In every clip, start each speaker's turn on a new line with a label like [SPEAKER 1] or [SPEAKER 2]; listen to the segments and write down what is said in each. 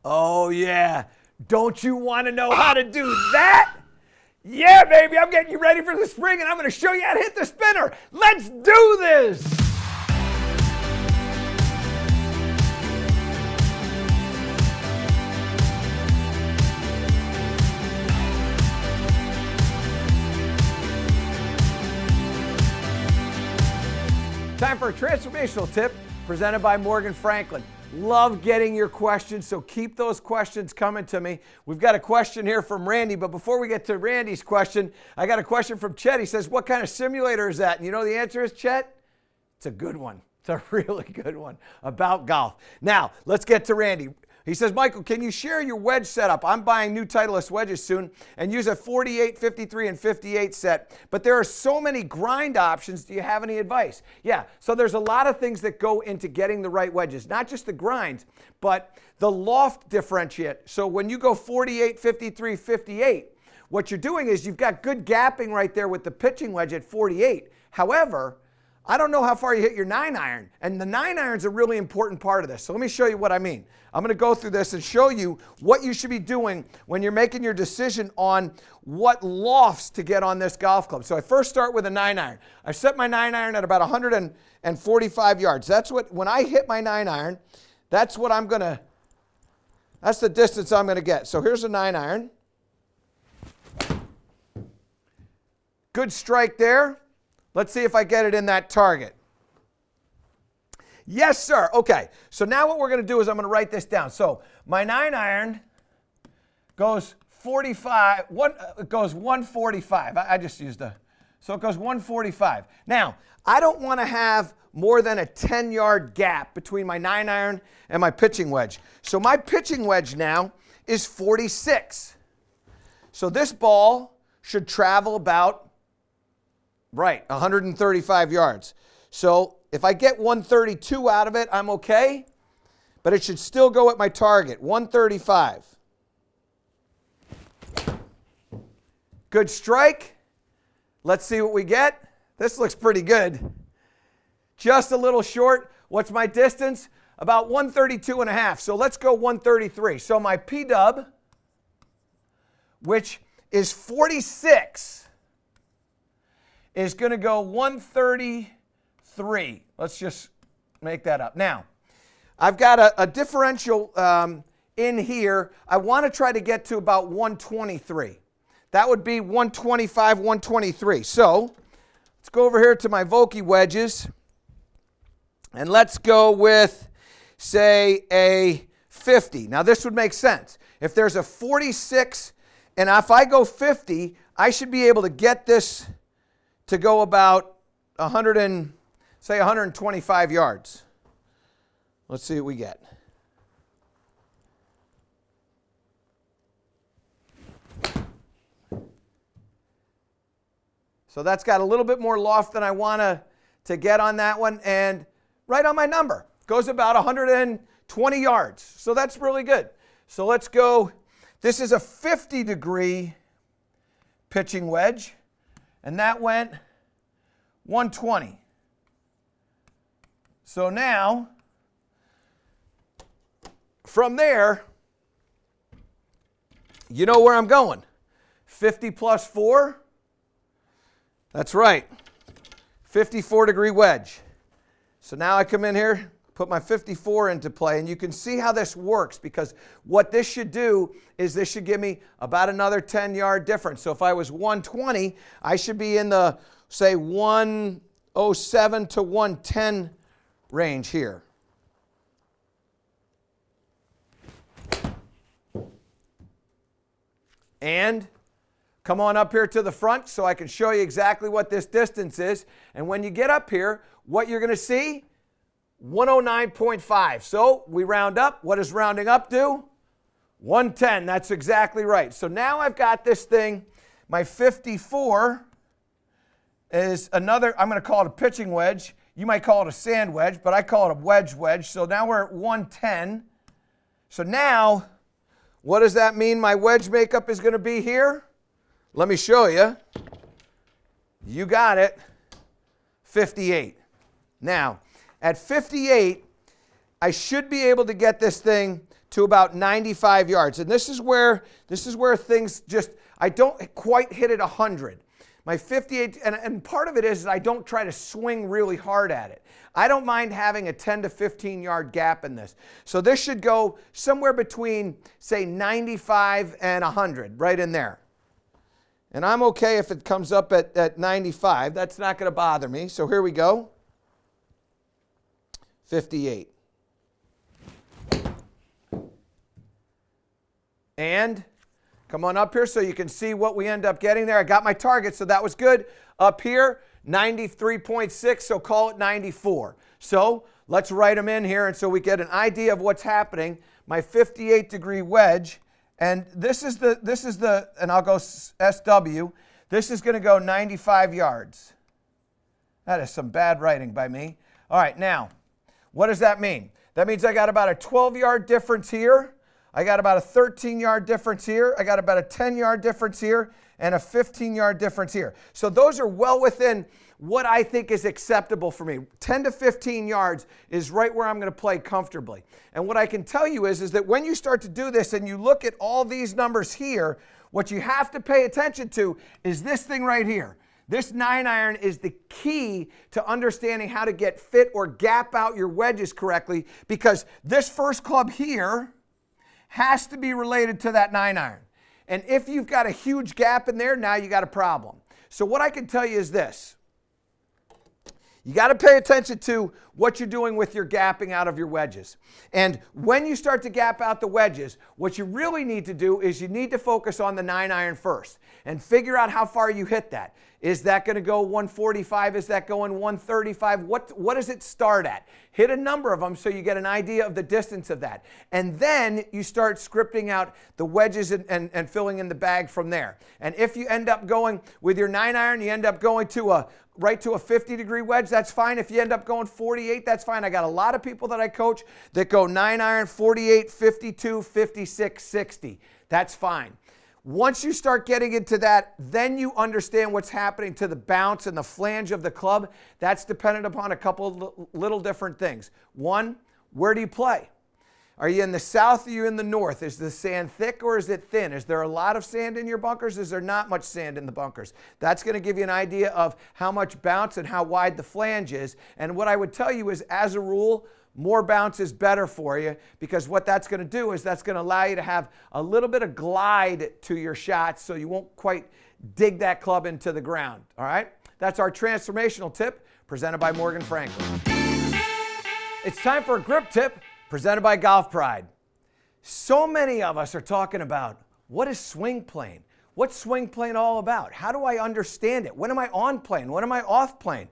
[SPEAKER 1] Oh, yeah. Don't you want to know how to do that? Yeah, baby, I'm getting you ready for the spring, and I'm going to show you how to hit the spinner. Let's do this. Time for a transformational tip presented by Morgan Franklin. Love getting your questions, so keep those questions coming to me. We've got a question here from Randy, but before we get to Randy's question, I got a question from Chet. He says, what kind of simulator is that? And you know the answer is, Chet? It's a good one. It's a really good one about golf. Now, let's get to Randy. He says, Michael, can you share your wedge setup? I'm buying new Titleist wedges soon and use a 48, 53, and 58 set, but there are so many grind options. Do you have any advice? Yeah, so there's a lot of things that go into getting the right wedges, not just the grinds, but the loft differentiate. So when you go 48, 53, 58, what you're doing is you've got good gapping right there with the pitching wedge at 48. However, I don't know how far you hit your 9-iron, and the 9-iron is a really important part of this. So let me show you what I mean. I'm going to go through this and show you what you should be doing when you're making your decision on what lofts to get on this golf club. So I first start with a 9-iron. I set my 9-iron at about 145 yards. That's what, when I hit my 9-iron, that's the distance I'm going to get. So here's a 9-iron. Good strike there. Let's see if I get it in that target. Yes, sir. Okay, so now what we're going to do is I'm going to write this down. So my 9-iron goes 45, it goes 145. I just used so it goes 145. Now, I don't want to have more than a 10-yard gap between my 9-iron and my pitching wedge. So my pitching wedge now is 46. So this ball should travel about 135 yards. So if I get 132 out of it, I'm okay, but it should still go at my target, 135. Good strike. Let's see what we get. This looks pretty good. Just a little short. What's my distance? About 132 and a half. So let's go 133. So my P-dub, which is 46, is going to go 133. Let's just make that up. Now, I've got a differential in here. I want to try to get to about 123. That would be 125, 123. So let's go over here to my Vokey wedges, and let's go with, say, a 50. Now, this would make sense. If there's a 46, and if I go 50, I should be able to get this to go about 125 yards. Let's see what we get. So that's got a little bit more loft than I want to get on that one, and right on my number. Goes about 120 yards. So that's really good. So let's go. This is a 50-degree pitching wedge. And that went 120. So now, from there, you know where I'm going. 50 plus 4. That's right. 54-degree wedge. So now I come in here, put my 54 into play, and you can see how this works, because what this should do is this should give me about another 10-yard difference. So if I was 120, I should be in the, say, 107 to 110 range here. And come on up here to the front so I can show you exactly what this distance is. And when you get up here, what you're going to see, 109.5. So we round up. What does rounding up do? 110. That's exactly right. So now I've got this thing. My 54 is another, I'm going to call it a pitching wedge. You might call it a sand wedge, but I call it a wedge. So now we're at 110. So now, what does that mean my wedge makeup is going to be here? Let me show you. You got it. 58. Now, at 58, I should be able to get this thing to about 95 yards. And this is where things just, I don't quite hit it 100. My 58, and part of it is I don't try to swing really hard at it. I don't mind having a 10 to 15 yard gap in this. So this should go somewhere between, say, 95 and 100, right in there. And I'm okay if it comes up at 95. That's not going to bother me. So here we go. 58. And come on up here so you can see what we end up getting there. I got my target, so that was good. Up here, 93.6, so call it 94. So let's write them in here, and so we get an idea of what's happening. My 58-degree wedge, and this is the, and I'll go SW. This is going to go 95 yards. That is some bad writing by me. All right, now, what does that mean? That means I got about a 12-yard difference here. I got about a 13-yard difference here. I got about a 10-yard difference here and a 15-yard difference here. So those are well within what I think is acceptable for me. 10 to 15 yards is right where I'm going to play comfortably. And what I can tell you is that when you start to do this and you look at all these numbers here, what you have to pay attention to is this thing right here. This 9-iron is the key to understanding how to get fit or gap out your wedges correctly, because this first club here has to be related to that 9-iron. And if you've got a huge gap in there, now you got a problem. So what I can tell you is this. You got to pay attention to what you're doing with your gapping out of your wedges. And when you start to gap out the wedges, what you really need to do is you need to focus on the 9-iron first and figure out how far you hit that. Is that going to go 145? Is that going 135? What does it start at? Hit a number of them so you get an idea of the distance of that. And then you start scripting out the wedges and filling in the bag from there. And if you end up going with your 9-iron, you end up going to right to a 50-degree wedge, that's fine. If you end up going 48, that's fine. I got a lot of people that I coach that go 9-iron, 48, 52, 56, 60. That's fine. Once you start getting into that, then you understand what's happening to the bounce and the flange of the club. That's dependent upon a couple of little different things. One, where do you play? Are you in the south or are you in the north? Is the sand thick or is it thin? Is there a lot of sand in your bunkers? Is there not much sand in the bunkers? That's going to give you an idea of how much bounce and how wide the flange is. And what I would tell you is, as a rule, more bounce is better for you, because what that's going to do is that's going to allow you to have a little bit of glide to your shots so you won't quite dig that club into the ground. All right? That's our transformational tip presented by Morgan Franklin. It's time for a grip tip presented by Golf Pride. So many of us are talking about, what is swing plane? What's swing plane all about? How do I understand it? When am I on plane? When am I off plane?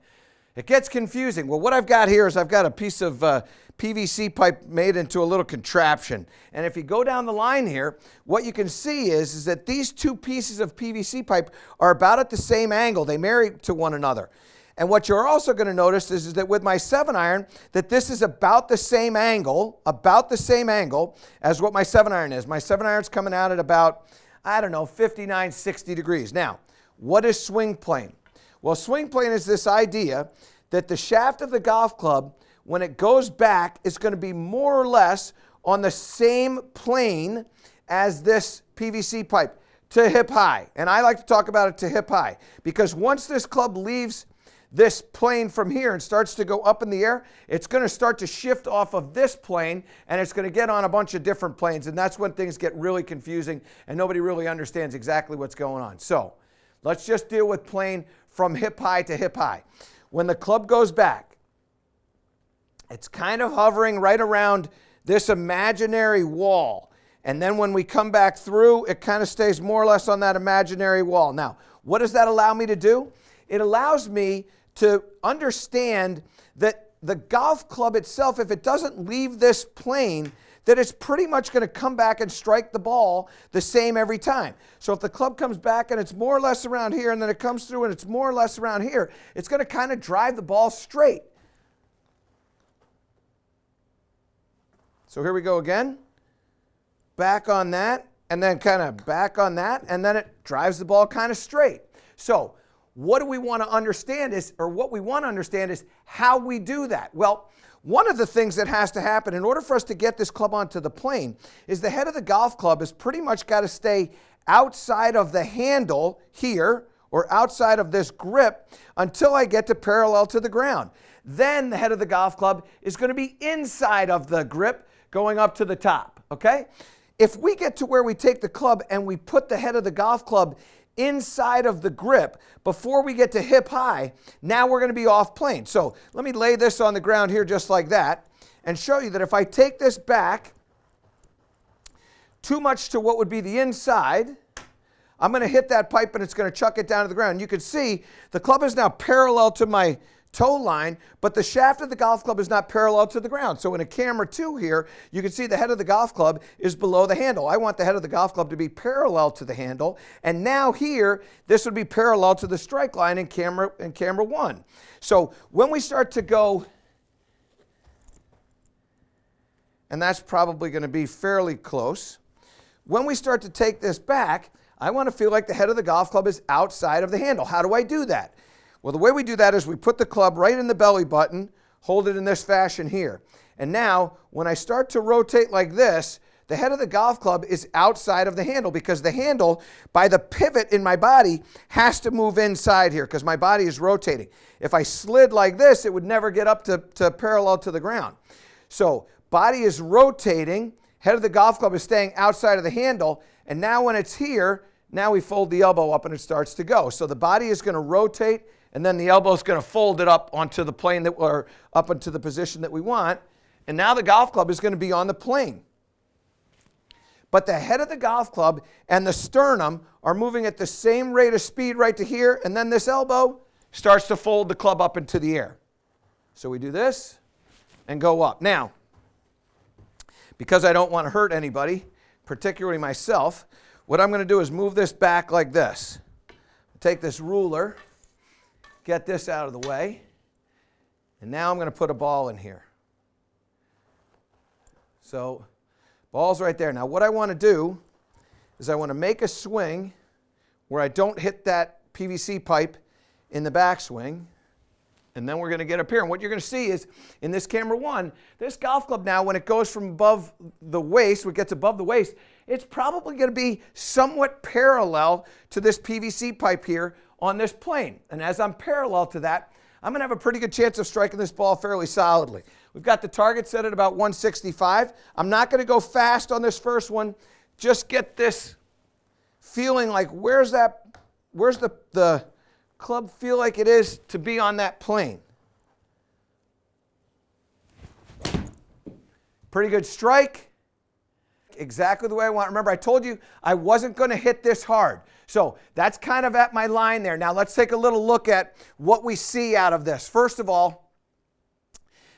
[SPEAKER 1] It gets confusing. Well, what I've got here is I've got a piece of PVC pipe made into a little contraption. And if you go down the line here, what you can see is that these two pieces of PVC pipe are about at the same angle. They marry to one another. And what you're also going to notice is that with my 7-iron, that this is about the same angle as what my 7-iron is. My 7-iron's coming out at about, 59, 60 degrees. Now, what is swing plane? Well, swing plane is this idea that the shaft of the golf club, when it goes back, is going to be more or less on the same plane as this PVC pipe to hip high. And I like to talk about it to hip high, because once this club leaves this plane from here and starts to go up in the air, it's going to start to shift off of this plane, and it's going to get on a bunch of different planes. And that's when things get really confusing and nobody really understands exactly what's going on. So let's just deal with plane from hip high to hip high. When the club goes back, it's kind of hovering right around this imaginary wall. And then when we come back through, it kind of stays more or less on that imaginary wall. Now, what does that allow me to do? It allows me to understand that the golf club itself, if it doesn't leave this plane, that it's pretty much going to come back and strike the ball the same every time. So if the club comes back and it's more or less around here, and then it comes through and it's more or less around here, it's going to kind of drive the ball straight. So here we go again. Back on that, and then kind of back on that, and then it drives the ball kind of straight. So what do we want to understand is, or what we want to understand is how we do that. Well, one of the things that has to happen in order for us to get this club onto the plane is the head of the golf club has pretty much got to stay outside of the handle here, or outside of this grip, until I get to parallel to the ground. Then the head of the golf club is going to be inside of the grip going up to the top, okay? If we get to where we take the club and we put the head of the golf club inside of the grip before we get to hip high, now we're going to be off plane. So let me lay this on the ground here just like that and show you that if I take this back too much to what would be the inside, I'm going to hit that pipe and it's going to chuck it down to the ground. You can see the club is now parallel to my toe line, but the shaft of the golf club is not parallel to the ground. So in a camera 2 here, you can see the head of the golf club is below the handle. I want the head of the golf club to be parallel to the handle. And now here, this would be parallel to the strike line in camera 1. So when we start to go, and that's probably going to be fairly close, when we start to take this back, I want to feel like the head of the golf club is outside of the handle. How do I do that? Well, the way we do that is we put the club right in the belly button, hold it in this fashion here. And now, when I start to rotate like this, the head of the golf club is outside of the handle because the handle, by the pivot in my body, has to move inside here because my body is rotating. If I slid like this, it would never get up to parallel to the ground. So, body is rotating, head of the golf club is staying outside of the handle, and now when it's here, now we fold the elbow up and it starts to go. So the body is going to rotate, and then the elbow is going to fold it up onto the plane or up into the position that we want. And now the golf club is going to be on the plane. But the head of the golf club and the sternum are moving at the same rate of speed right to here, and then this elbow starts to fold the club up into the air. So we do this and go up. Now, because I don't want to hurt anybody, particularly myself, what I'm going to do is move this back like this. Take this ruler, get this out of the way, and now I'm going to put a ball in here. So, ball's right there. Now what I want to do is I want to make a swing where I don't hit that PVC pipe in the backswing, and then we're going to get up here. And what you're going to see is, in this camera 1, this golf club now, when it goes from above the waist, when it gets above the waist, it's probably going to be somewhat parallel to this PVC pipe here on this plane. And as I'm parallel to that, I'm going to have a pretty good chance of striking this ball fairly solidly. We've got the target set at about 165. I'm not going to go fast on this first one. Just get this feeling like where's the club feel like it is to be on that plane. Pretty good strike. Exactly the way I want. Remember, I told you I wasn't going to hit this hard. So that's kind of at my line there. Now let's take a little look at what we see out of this. First of all,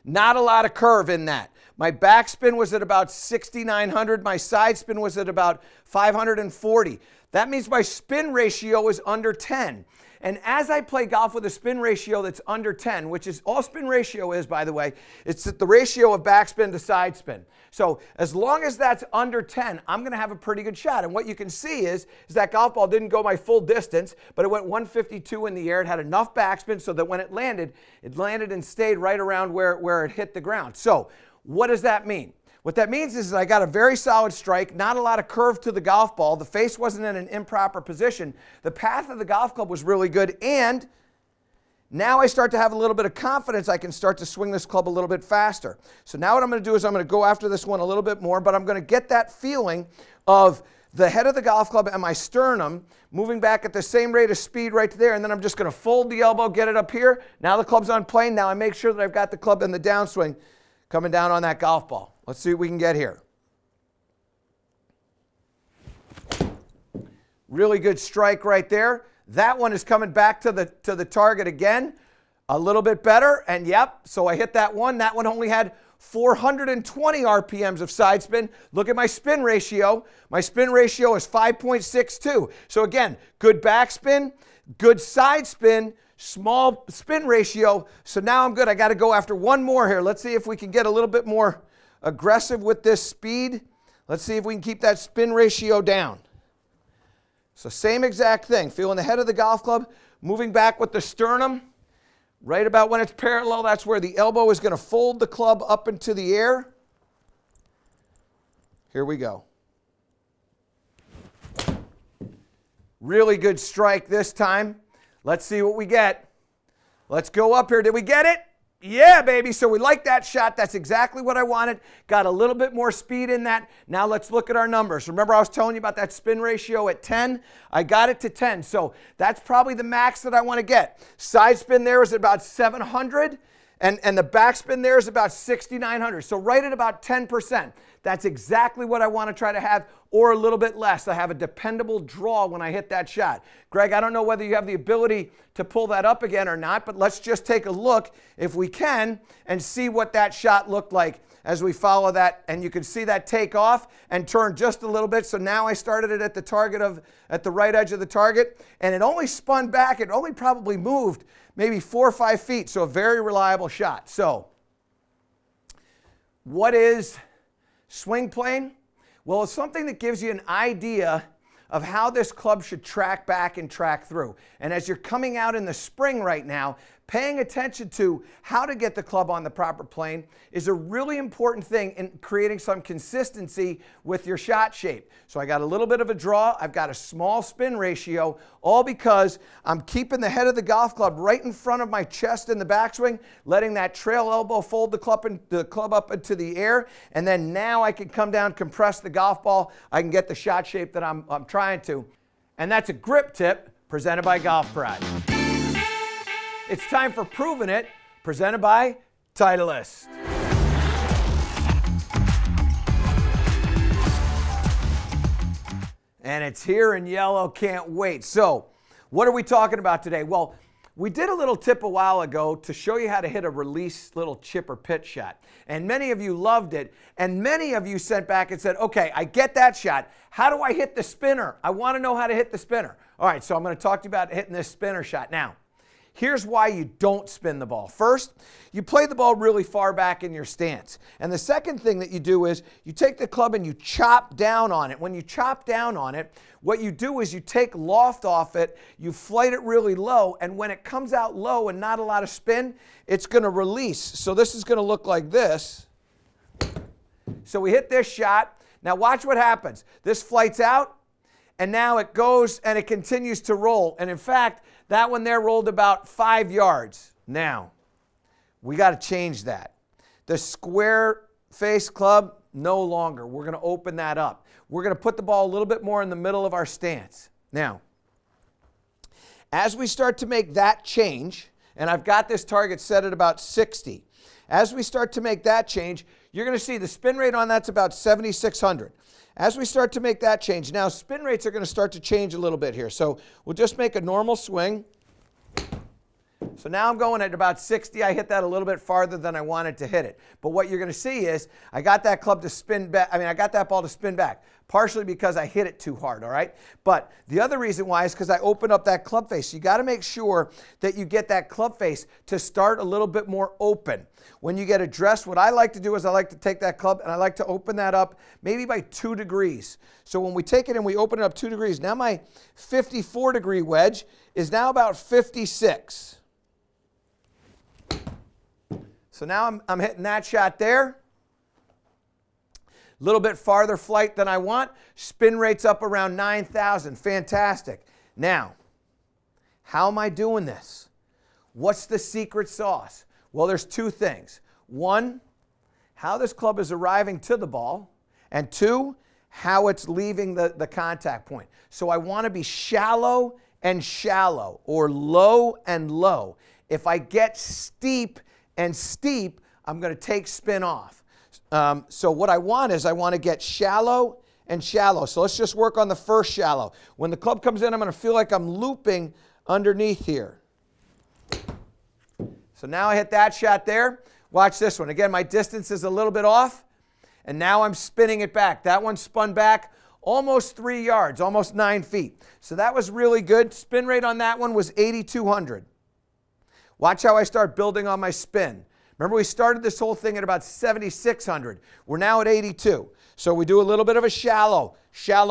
[SPEAKER 1] not a lot of curve in that. My backspin was at about 6,900. My side spin was at about 540. That means my spin ratio is under 10. And as I play golf with a spin ratio that's under 10, which is all spin ratio is, by the way, it's the ratio of backspin to side spin. So as long as that's under 10, I'm going to have a pretty good shot. And what you can see is that golf ball didn't go my full distance, but it went 152 in the air. It had enough backspin so that when it landed and stayed right around where it hit the ground. So what does that mean? What that means is that I got a very solid strike, not a lot of curve to the golf ball. The face wasn't in an improper position. The path of the golf club was really good, and now I start to have a little bit of confidence. I can start to swing this club a little bit faster. So now what I'm going to do is I'm going to go after this one a little bit more, but I'm going to get that feeling of the head of the golf club and my sternum moving back at the same rate of speed right there, and then I'm just going to fold the elbow, get it up here. Now the club's on plane. Now I make sure that I've got the club in the downswing coming down on that golf ball. Let's see what we can get here. Really good strike right there. That one is coming back to the target again. A little bit better, and yep, so I hit that one. That one only had 420 RPMs of side spin. Look at my spin ratio. My spin ratio is 5.62. So again, good backspin, good side spin, small spin ratio. So now I'm good. I got to go after one more here. Let's see if we can get a little bit more aggressive with this speed. Let's see if we can keep that spin ratio down. So same exact thing. Feeling the head of the golf club, moving back with the sternum, right about when it's parallel, that's where the elbow is going to fold the club up into the air. Here we go. Really good strike this time. Let's see what we get. Let's go up here. Did we get it? Yeah, baby. So we like that shot. That's exactly what I wanted. Got a little bit more speed in that. Now let's look at our numbers. Remember I was telling you about that spin ratio at 10? I got it to 10. So that's probably the max that I want to get. Side spin there is about 700. And the backspin there is about 6,900. So right at about 10%. That's exactly what I want to try to have, or a little bit less. I have a dependable draw when I hit that shot. Greg, I don't know whether you have the ability to pull that up again or not, but let's just take a look, if we can, and see what that shot looked like as we follow that. And you can see that take off and turn just a little bit. So now I started it at the target at the right edge of the target, and it only spun back. It only probably moved maybe 4 or 5 feet. So a very reliable shot. So what is swing plane? Well, it's something that gives you an idea of how this club should track back and track through. And as you're coming out in the spring right now, paying attention to how to get the club on the proper plane is a really important thing in creating some consistency with your shot shape. So I got a little bit of a draw, I've got a small spin ratio, all because I'm keeping the head of the golf club right in front of my chest in the backswing, letting that trail elbow fold the club up into the air, and then now I can come down, compress the golf ball, I can get the shot shape that I'm trying to. And that's a grip tip presented by Golf Pride. It's time for Proving It, presented by Titleist. And it's here in yellow, can't wait. So, what are we talking about today? Well, we did a little tip a while ago to show you how to hit a release little chip or pitch shot. And many of you loved it. And many of you sent back and said, okay, I get that shot. How do I hit the spinner? I want to know how to hit the spinner. All right, so I'm going to talk to you about hitting this spinner shot. Now, here's why you don't spin the ball. First, you play the ball really far back in your stance. And the second thing that you do is you take the club and you chop down on it. When you chop down on it, what you do is you take loft off it, you flight it really low, and when it comes out low and not a lot of spin, it's going to release. So this is going to look like this. So we hit this shot. Now watch what happens. This flights out, and now it goes and it continues to roll. And in fact, that one there rolled about 5 yards. Now, we got to change that. The square face club, no longer. We're going to open that up. We're going to put the ball a little bit more in the middle of our stance. Now, as we start to make that change, and I've got this target set at about 60. As we start to make that change, you're going to see the spin rate on that's about 7,600. As we start to make that change, now spin rates are going to start to change a little bit here. So we'll just make a normal swing. So now I'm going at about 60. I hit that a little bit farther than I wanted to hit it. But what you're going to see is I got that club to spin back. I got that ball to spin back, partially because I hit it too hard, all right? But the other reason why is because I opened up that club face. You got to make sure that you get that club face to start a little bit more open. When you get addressed, what I like to do is I like to take that club and I like to open that up maybe by 2 degrees. So when we take it and we open it up 2 degrees, now my 54-degree wedge is now about 56. So now I'm hitting that shot there. A little bit farther flight than I want. Spin rate's up around 9,000. Fantastic. Now, how am I doing this? What's the secret sauce? Well, there's 2 things. 1, how this club is arriving to the ball. And 2, how it's leaving the contact point. So I want to be shallow and shallow, or low and low. If I get steep and steep, I'm going to take spin off. So what I want is I want to get shallow and shallow. So let's just work on the first shallow. When the club comes in, I'm going to feel like I'm looping underneath here. So now I hit that shot there. Watch this one. Again, my distance is a little bit off, and now I'm spinning it back. That one spun back almost 3 yards, almost 9 feet. So that was really good. Spin rate on that one was 8,200. Watch how I start building on my spin. Remember, we started this whole thing at about 7,600. We're now at 82. So we do a little bit of a shallow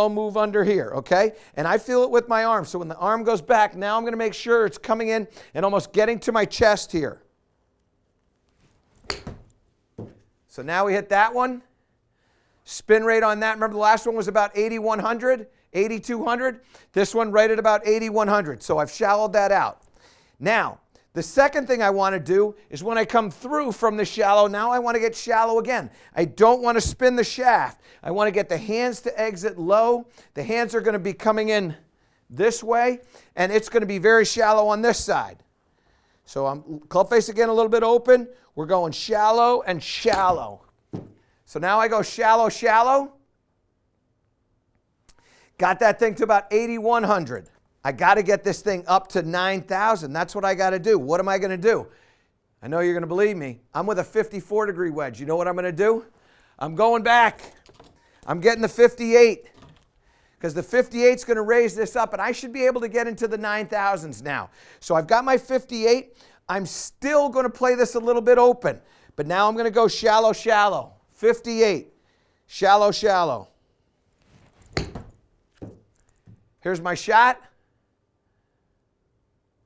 [SPEAKER 1] move under here, okay? And I feel it with my arm. So when the arm goes back, now I'm going to make sure it's coming in and almost getting to my chest here. So now we hit that one. Spin rate on that. Remember, the last one was about 8,100, 8,200. This one right at about 8,100. So I've shallowed that out. Now, the second thing I want to do is when I come through from the shallow, now I want to get shallow again. I don't want to spin the shaft. I want to get the hands to exit low. The hands are going to be coming in this way, and it's going to be very shallow on this side. So I'm club face again a little bit open. We're going shallow and shallow. So now I go shallow, shallow. Got that thing to about 8,100. I got to get this thing up to 9,000. That's what I got to do. What am I going to do? I know you're going to believe me. I'm with a 54-degree wedge. You know what I'm going to do? I'm going back. I'm getting the 58 because the 58 is going to raise this up, and I should be able to get into the 9,000s now. So I've got my 58. I'm still going to play this a little bit open, but now I'm going to go shallow, shallow. 58, shallow, shallow. Here's my shot.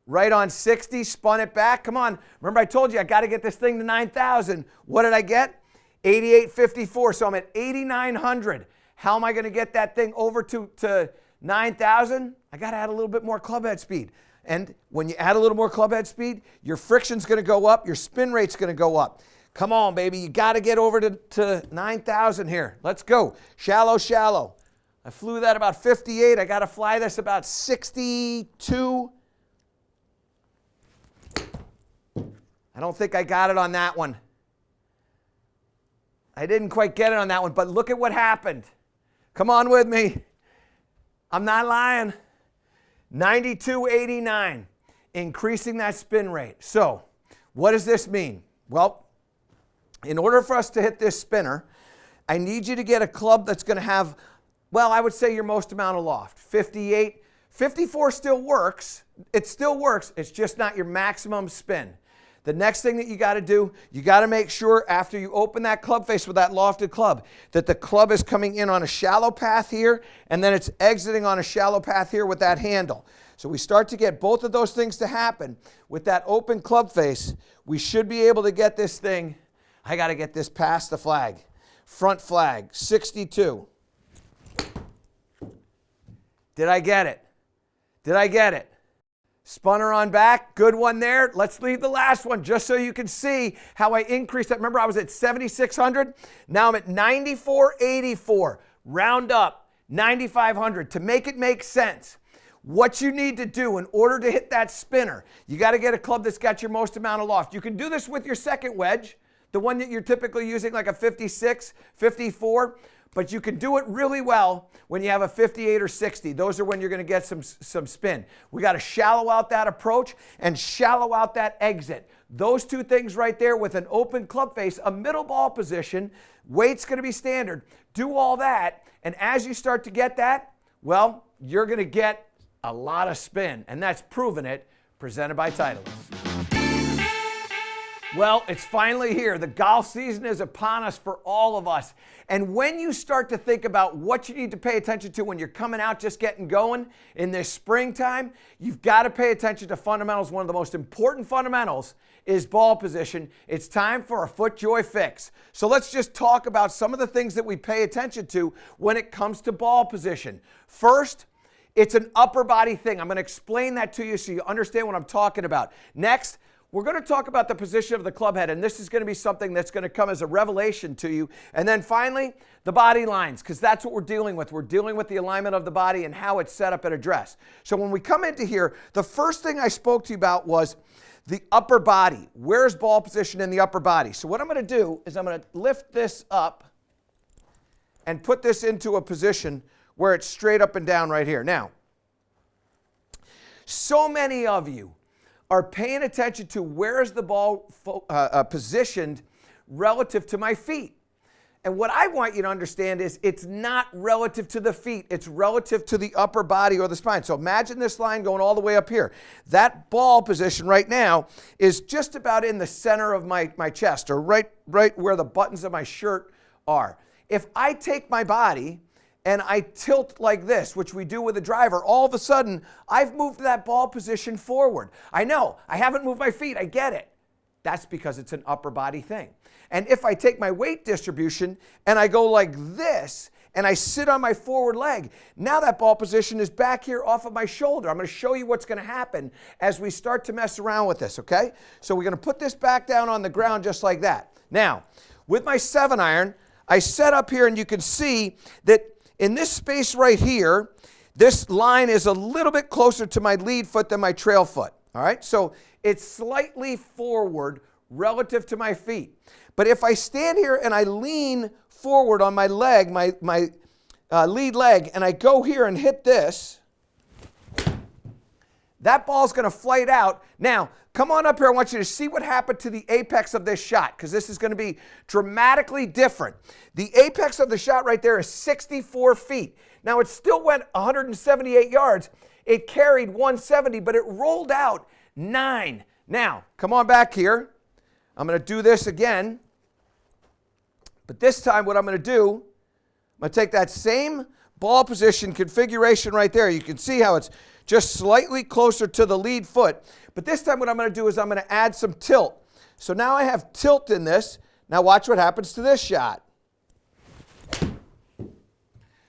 [SPEAKER 1] Right on 60, spun it back. Come on. Remember I told you I got to get this thing to 9,000. What did I get? 88.54. So I'm at 8,900. How am I going to get that thing over to 9,000? I got to add a little bit more club head speed. And when you add a little more club head speed, your friction's going to go up. Your spin rate's going to go up. Come on, baby. You got to get over to 9,000 here. Let's go. Shallow, shallow. I flew that about 58. I got to fly this about 62. I don't think I got it on that one. I didn't quite get it on that one, but look at what happened. Come on with me. I'm not lying. 92.89, increasing that spin rate. So what does this mean? Well, in order for us to hit this spinner, I need you to get a club that's going to have, well, I would say your most amount of loft. 58, 54 still works. It still works. It's just not your maximum spin. The next thing that you got to do, you got to make sure after you open that club face with that lofted club, that the club is coming in on a shallow path here, and then it's exiting on a shallow path here with that handle. So we start to get both of those things to happen. With that open club face, we should be able to get this thing. I got to get this past the flag. Front flag, 62. Did I get it? Did I get it? Spun her on back. Good one there. Let's leave the last one just so you can see how I increased that. Remember, I was at 7,600. Now I'm at 94.84. Round up, 9,500. To make it make sense, what you need to do in order to hit that spinner, you got to get a club that's got your most amount of loft. You can do this with your second wedge, the one that you're typically using, like a 56, 54. But you can do it really well when you have a 58 or 60. Those are when you're going to get some spin. We got to shallow out that approach and shallow out that exit. Those two things right there with an open club face, a middle ball position, weight's going to be standard. Do all that, and as you start to get that, well, you're going to get a lot of spin, and that's Proving It, presented by Titleist. Well, it's finally here. The golf season is upon us for all of us. And when you start to think about what you need to pay attention to when you're coming out just getting going in this springtime, you've got to pay attention to fundamentals. One of the most important fundamentals is ball position. It's time for a FootJoy fix. So let's just talk about some of the things that we pay attention to when it comes to ball position. First, it's an upper body thing. I'm going to explain that to you so you understand what I'm talking about. Next, we're going to talk about the position of the club head, and this is going to be something that's going to come as a revelation to you. And then finally, the body lines, because that's what we're dealing with. We're dealing with the alignment of the body and how it's set up at address. So when we come into here, the first thing I spoke to you about was the upper body. Where's ball position in the upper body? So what I'm going to do is I'm going to lift this up and put this into a position where it's straight up and down right here. Now, so many of you are paying attention to where is the ball positioned relative to my feet. And what I want you to understand is it's not relative to the feet. It's relative to the upper body or the spine. So imagine this line going all the way up here. That ball position right now is just about in the center of my chest, or right where the buttons of my shirt are. If I take my body and I tilt like this, which we do with a driver, all of a sudden I've moved that ball position forward. I know, I haven't moved my feet, I get it. That's because it's an upper body thing. And if I take my weight distribution and I go like this and I sit on my forward leg, now that ball position is back here off of my shoulder. I'm going to show you what's going to happen as we start to mess around with this, okay? So we're going to put this back down on the ground just like that. Now, with my 7-iron, I set up here and you can see that in this space right here, this line is a little bit closer to my lead foot than my trail foot, all right? So it's slightly forward relative to my feet. But if I stand here and I lean forward on my leg, my lead leg, and I go here and hit this, that ball's going to flight out. Now, come on up here. I want you to see what happened to the apex of this shot, because this is going to be dramatically different. The apex of the shot right there is 64 feet. Now, it still went 178 yards. It carried 170, but it rolled out 9. Now, come on back here. I'm going to do this again. But this time what I'm going to do, I'm going to take that same ball position configuration right there. You can see how it's just slightly closer to the lead foot. But this time what I'm going to do is I'm going to add some tilt. So now I have tilt in this. Now watch what happens to this shot.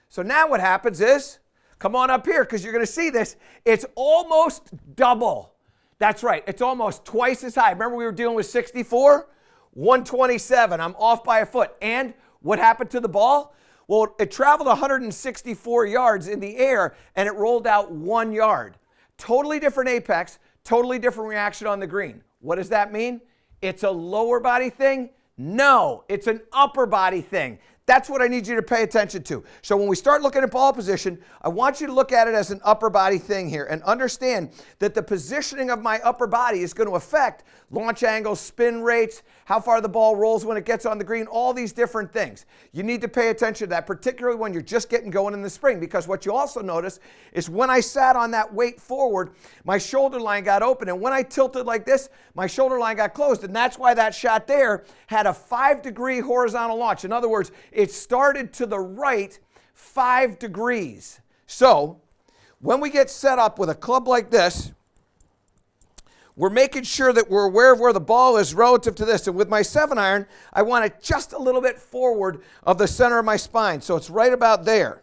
[SPEAKER 1] So now what happens is, come on up here because you're going to see this. It's almost double. That's right. It's almost twice as high. Remember we were dealing with 64? 127. I'm off by a foot. And what happened to the ball? Well, it traveled 164 yards in the air and it rolled out 1 yard. Totally different apex, totally different reaction on the green. What does that mean? It's a lower body thing? No, it's an upper body thing. That's what I need you to pay attention to. So when we start looking at ball position, I want you to look at it as an upper body thing here and understand that the positioning of my upper body is going to affect launch angles, spin rates, how far the ball rolls when it gets on the green, all these different things. You need to pay attention to that, particularly when you're just getting going in the spring, because what you also notice is when I sat on that weight forward, my shoulder line got open, and when I tilted like this, my shoulder line got closed, and that's why that shot there had a 5-degree horizontal launch. In other words, it started to the right 5 degrees. So when we get set up with a club like this, we're making sure that we're aware of where the ball is relative to this. And with my 7-iron, I want it just a little bit forward of the center of my spine. So it's right about there.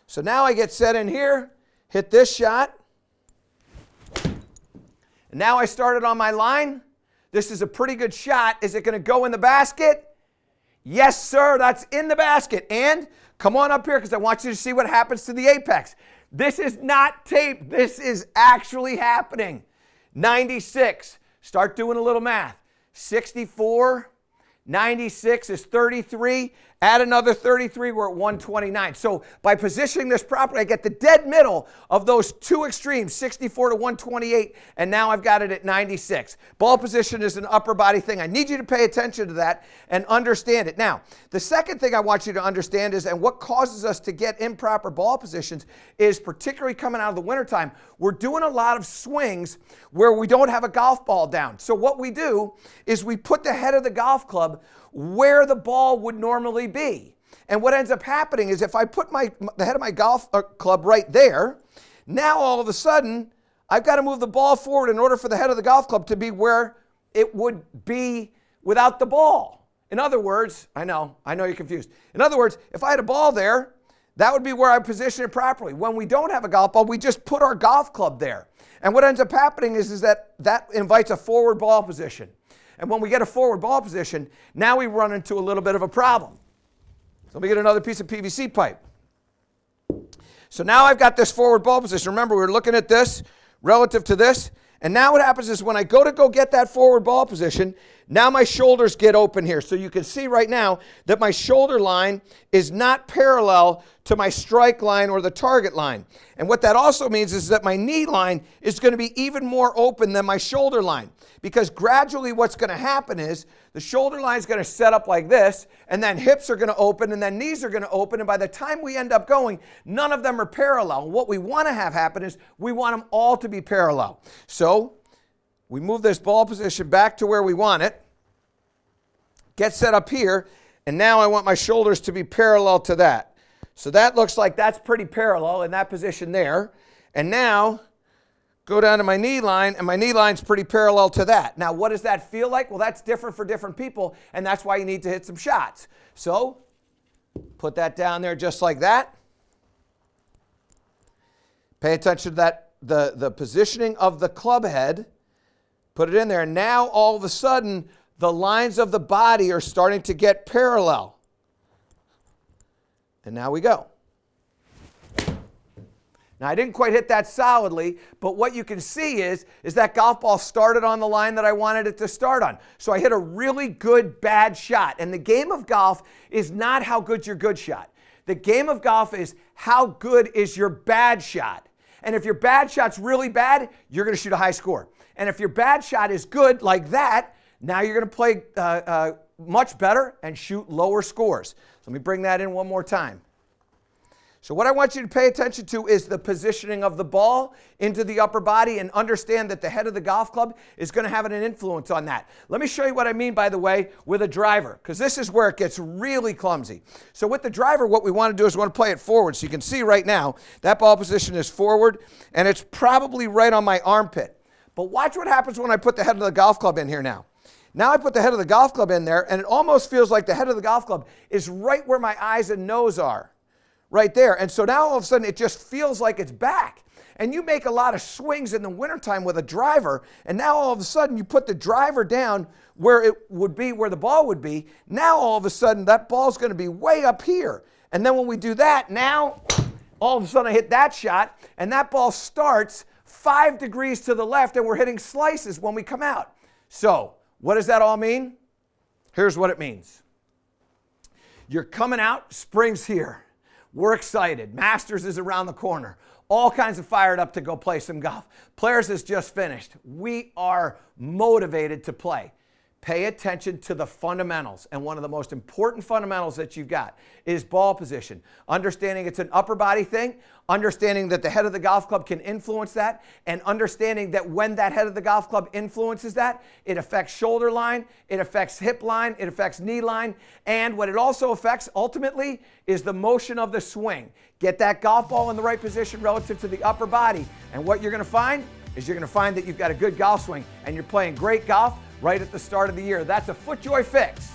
[SPEAKER 1] So now I get set in here, hit this shot. And now I started on my line. This is a pretty good shot. Is it going to go in the basket? Yes, sir, that's in the basket. And come on up here because I want you to see what happens to the apex. This is not tape. This is actually happening. 96. Start doing a little math. 64. 96 is 33. Add another 33, we're at 129. So by positioning this properly, I get the dead middle of those two extremes, 64 to 128, and now I've got it at 96. Ball position is an upper body thing. I need you to pay attention to that and understand it. Now, the second thing I want you to understand is, and what causes us to get improper ball positions is, particularly coming out of the wintertime, we're doing a lot of swings where we don't have a golf ball down. So what we do is we put the head of the golf club where the ball would normally be. And what ends up happening is if I put the head of my golf club right there, now all of a sudden I've got to move the ball forward in order for the head of the golf club to be where it would be without the ball. In other words, I know you're confused. In other words, if I had a ball there, that would be where I position it properly. When we don't have a golf ball, we just put our golf club there. And what ends up happening is that invites a forward ball position. And when we get a forward ball position, now we run into a little bit of a problem. So let me get another piece of PVC pipe. So now I've got this forward ball position. Remember, we were looking at this relative to this. And now what happens is when I go get that forward ball position, now my shoulders get open here. So you can see right now that my shoulder line is not parallel to my strike line or the target line. And what that also means is that my knee line is going to be even more open than my shoulder line. Because gradually what's going to happen is the shoulder line is going to set up like this, and then hips are going to open, and then knees are going to open, and by the time we end up going, none of them are parallel. And what we want to have happen is we want them all to be parallel. So we move this ball position back to where we want it, get set up here, and now I want my shoulders to be parallel to that. So that looks like that's pretty parallel in that position there. And now go down to my knee line, and my knee line's pretty parallel to that. Now, what does that feel like? Well, that's different for different people, and that's why you need to hit some shots. So put that down there just like that. Pay attention to that, the positioning of the club head. Put it in there. And now, all of a sudden, the lines of the body are starting to get parallel. And now we go. Now, I didn't quite hit that solidly, but what you can see is that golf ball started on the line that I wanted it to start on. So I hit a really good bad shot. And the game of golf is not how good's your good shot. The game of golf is how good is your bad shot. And if your bad shot's really bad, you're going to shoot a high score. And if your bad shot is good like that, now you're going to play much better and shoot lower scores. Let me bring that in one more time. So what I want you to pay attention to is the positioning of the ball into the upper body, and understand that the head of the golf club is going to have an influence on that. Let me show you what I mean, by the way, with a driver, because this is where it gets really clumsy. So with the driver, what we want to do is we want to play it forward. So you can see right now that ball position is forward, and it's probably right on my armpit. But watch what happens when I put the head of the golf club in here now. Now I put the head of the golf club in there, and it almost feels like the head of the golf club is right where my eyes and nose are. Right there. And so now all of a sudden it just feels like it's back. And you make a lot of swings in the wintertime with a driver, and now all of a sudden you put the driver down where it would be, where the ball would be. Now all of a sudden that ball's going to be way up here. And then when we do that, now all of a sudden I hit that shot, and that ball starts 5 degrees to the left, and we're hitting slices when we come out. So what does that all mean? Here's what it means. You're coming out, spring's here. We're excited. Masters is around the corner. All kinds of fired up to go play some golf. Players has just finished. We are motivated to play. Pay attention to the fundamentals. And one of the most important fundamentals that you've got is ball position. Understanding it's an upper body thing, understanding that the head of the golf club can influence that, and understanding that when that head of the golf club influences that, it affects shoulder line, it affects hip line, it affects knee line, and what it also affects ultimately is the motion of the swing. Get that golf ball in the right position relative to the upper body, and what you're going to find is you're going to find that you've got a good golf swing, and you're playing great golf right at the start of the year. That's a FootJoy fix.